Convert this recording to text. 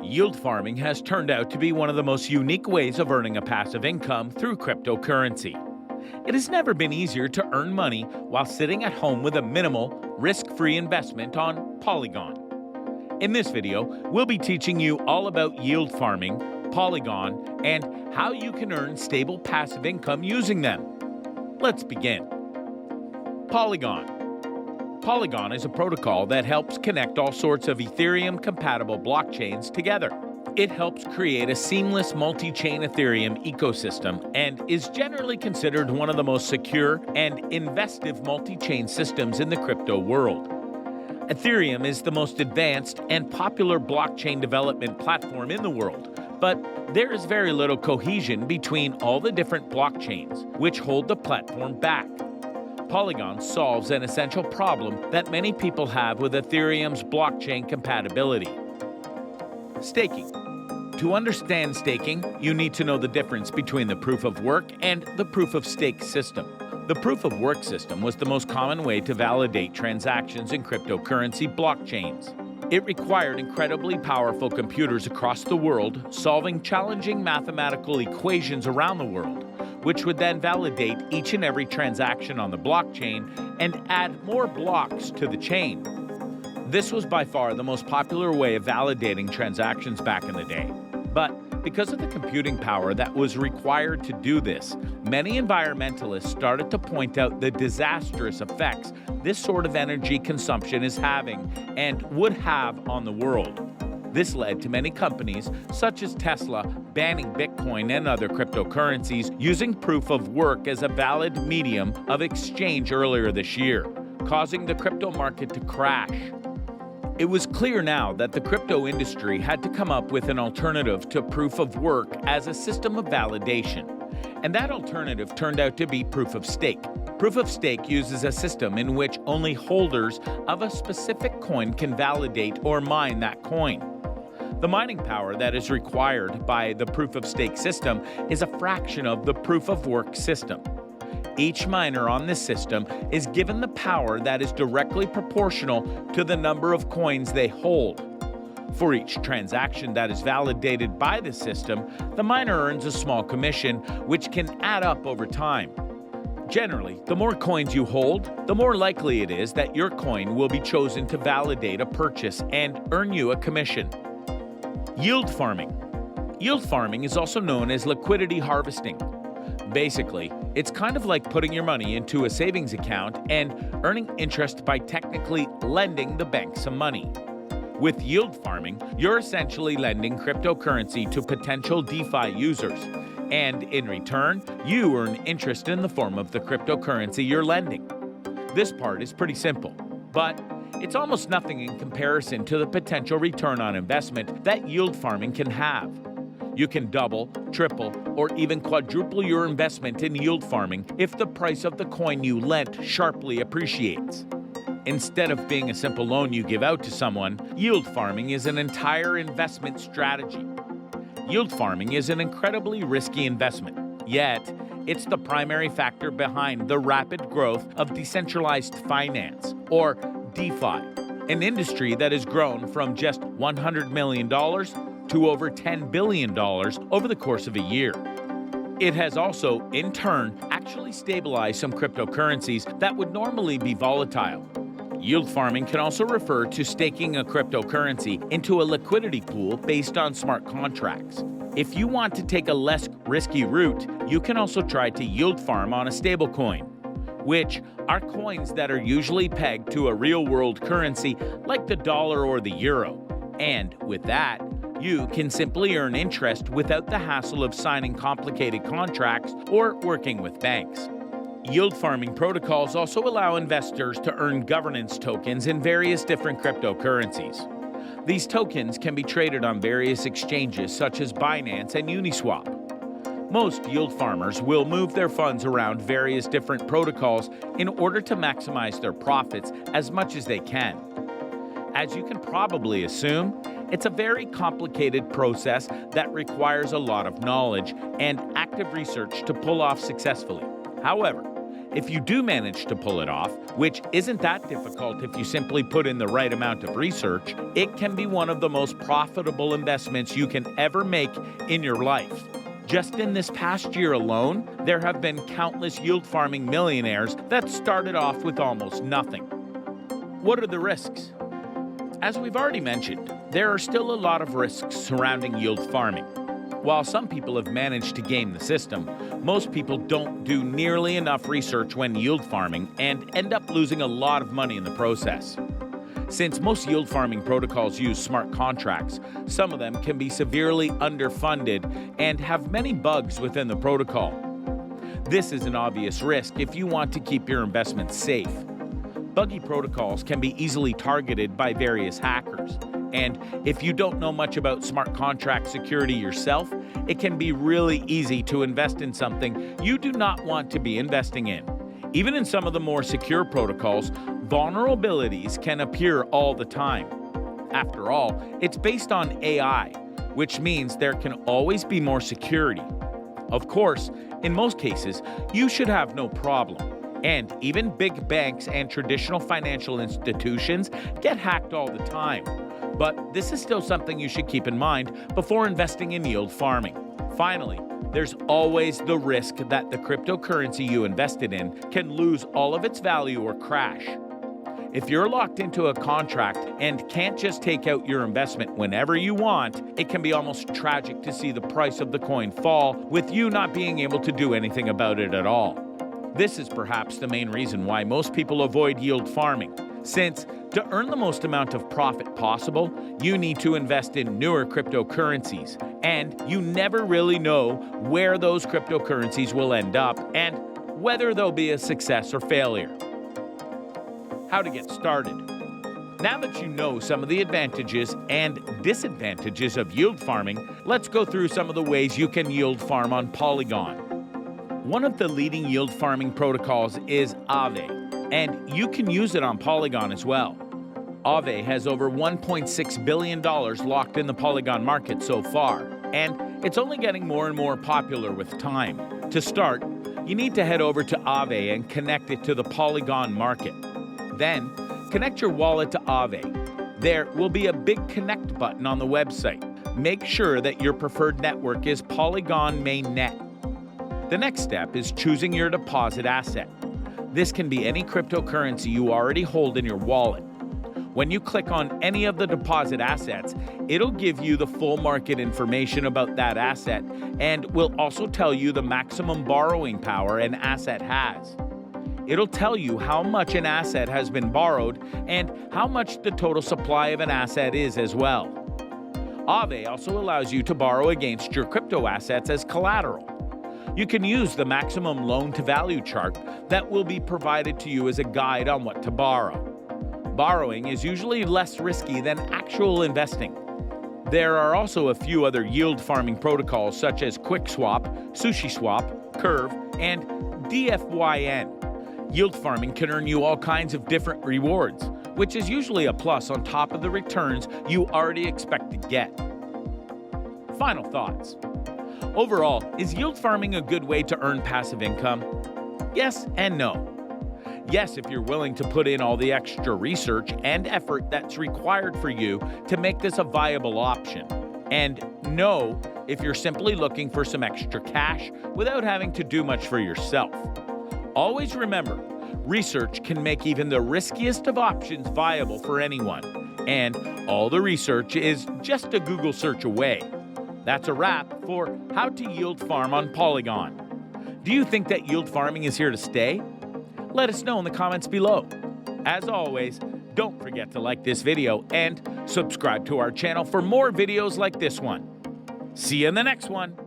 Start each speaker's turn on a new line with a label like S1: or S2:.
S1: Yield farming has turned out to be one of the most unique ways of earning a passive income through cryptocurrency. It has never been easier to earn money while sitting at home with a minimal, risk-free investment on Polygon. In this video, we'll be teaching you all about yield farming, Polygon, and how you can earn stable passive income using them. Let's begin. Polygon. Polygon is a protocol that helps connect all sorts of Ethereum-compatible blockchains together. It helps create a seamless multi-chain Ethereum ecosystem and is generally considered one of the most secure and investive multi-chain systems in the crypto world. Ethereum is the most advanced and popular blockchain development platform in the world, but there is very little cohesion between all the different blockchains, which hold the platform back. Polygon solves an essential problem that many people have with Ethereum's blockchain compatibility. Staking. To understand staking, you need to know the difference between the proof of work and the proof of stake system. The proof of work system was the most common way to validate transactions in cryptocurrency blockchains. It required incredibly powerful computers across the world solving challenging mathematical equations around the world, which would then validate each and every transaction on the blockchain and add more blocks to the chain. This was by far the most popular way of validating transactions back in the day. But because of the computing power that was required to do this, many environmentalists started to point out the disastrous effects this sort of energy consumption is having and would have on the world. This led to many companies, such as Tesla, banning Bitcoin and other cryptocurrencies using proof of work as a valid medium of exchange earlier this year, causing the crypto market to crash. It was clear now that the crypto industry had to come up with an alternative to proof of work as a system of validation. And that alternative turned out to be proof of stake. Proof of stake uses a system in which only holders of a specific coin can validate or mine that coin. The mining power that is required by the proof of stake system is a fraction of the proof of work system. Each miner on this system is given the power that is directly proportional to the number of coins they hold. For each transaction that is validated by the system, the miner earns a small commission, which can add up over time. Generally, the more coins you hold, the more likely it is that your coin will be chosen to validate a purchase and earn you a commission. Yield farming. Yield farming is also known as liquidity harvesting. Basically, it's kind of like putting your money into a savings account and earning interest by technically lending the bank some money. With yield farming, you're essentially lending cryptocurrency to potential DeFi users, and in return, you earn interest in the form of the cryptocurrency you're lending. This part is pretty simple, but it's almost nothing in comparison to the potential return on investment that yield farming can have. You can double, triple, or even quadruple your investment in yield farming if the price of the coin you lent sharply appreciates. Instead of being a simple loan you give out to someone, yield farming is an entire investment strategy. Yield farming is an incredibly risky investment, yet it's the primary factor behind the rapid growth of decentralized finance, or DeFi, an industry that has grown from just $100 million to over $10 billion over the course of a year. It has also, in turn, actually stabilized some cryptocurrencies that would normally be volatile. Yield farming can also refer to staking a cryptocurrency into a liquidity pool based on smart contracts. If you want to take a less risky route, you can also try to yield farm on a stablecoin, which are coins that are usually pegged to a real-world currency like the dollar or the euro. And with that, you can simply earn interest without the hassle of signing complicated contracts or working with banks. Yield farming protocols also allow investors to earn governance tokens in various different cryptocurrencies. These tokens can be traded on various exchanges such as Binance and Uniswap. Most yield farmers will move their funds around various different protocols in order to maximize their profits as much as they can. As you can probably assume, it's a very complicated process that requires a lot of knowledge and active research to pull off successfully. However, If you do manage to pull it off, which isn't that difficult if you simply put in the right amount of research, it can be one of the most profitable investments you can ever make in your life. Just in this past year alone, there have been countless yield farming millionaires that started off with almost nothing. What are the risks? As we've already mentioned, there are still a lot of risks surrounding yield farming. While some people have managed to game the system, most people don't do nearly enough research when yield farming and end up losing a lot of money in the process. Since most yield farming protocols use smart contracts, some of them can be severely underfunded and have many bugs within the protocol. This is an obvious risk if you want to keep your investments safe. Buggy protocols can be easily targeted by various hackers, and if you don't know much about smart contract security yourself, it can be really easy to invest in something you do not want to be investing in. Even in some of the more secure protocols, vulnerabilities can appear all the time. After all, it's based on AI, which means there can always be more security. Of course, in most cases, you should have no problem. And even big banks and traditional financial institutions get hacked all the time. But this is still something you should keep in mind before investing in yield farming. Finally, there's always the risk that the cryptocurrency you invested in can lose all of its value or crash. If you're locked into a contract and can't just take out your investment whenever you want, it can be almost tragic to see the price of the coin fall with you not being able to do anything about it at all. This is perhaps the main reason why most people avoid yield farming, since to earn the most amount of profit possible, you need to invest in newer cryptocurrencies, and you never really know where those cryptocurrencies will end up and whether they'll be a success or failure. How to get started. Now that you know some of the advantages and disadvantages of yield farming, let's go through some of the ways you can yield farm on Polygon. One of the leading yield farming protocols is Aave, and you can use it on Polygon as well. Aave has over $1.6 billion locked in the Polygon market so far, and it's only getting more and more popular with time. To start, you need to head over to Aave and connect it to the Polygon market. Then, connect your wallet to Aave. There will be a big connect button on the website. Make sure that your preferred network is Polygon mainnet. The next step is choosing your deposit asset. This can be any cryptocurrency you already hold in your wallet. When you click on any of the deposit assets, it'll give you the full market information about that asset and will also tell you the maximum borrowing power an asset has. It'll tell you how much an asset has been borrowed and how much the total supply of an asset is as well. Aave also allows you to borrow against your crypto assets as collateral. You can use the maximum loan-to-value chart that will be provided to you as a guide on what to borrow. Borrowing is usually less risky than actual investing. There are also a few other yield farming protocols such as QuickSwap, SushiSwap, Curve, and DFYN. Yield farming can earn you all kinds of different rewards, which is usually a plus on top of the returns you already expect to get. Final thoughts. Overall, is yield farming a good way to earn passive income? Yes and no. Yes, if you're willing to put in all the extra research and effort that's required for you to make this a viable option. And no, if you're simply looking for some extra cash without having to do much for yourself. Always remember, research can make even the riskiest of options viable for anyone. And all the research is just a Google search away. That's a wrap for how to yield farm on Polygon. Do you think that yield farming is here to stay? Let us know in the comments below. As always, don't forget to like this video and subscribe to our channel for more videos like this one. See you in the next one.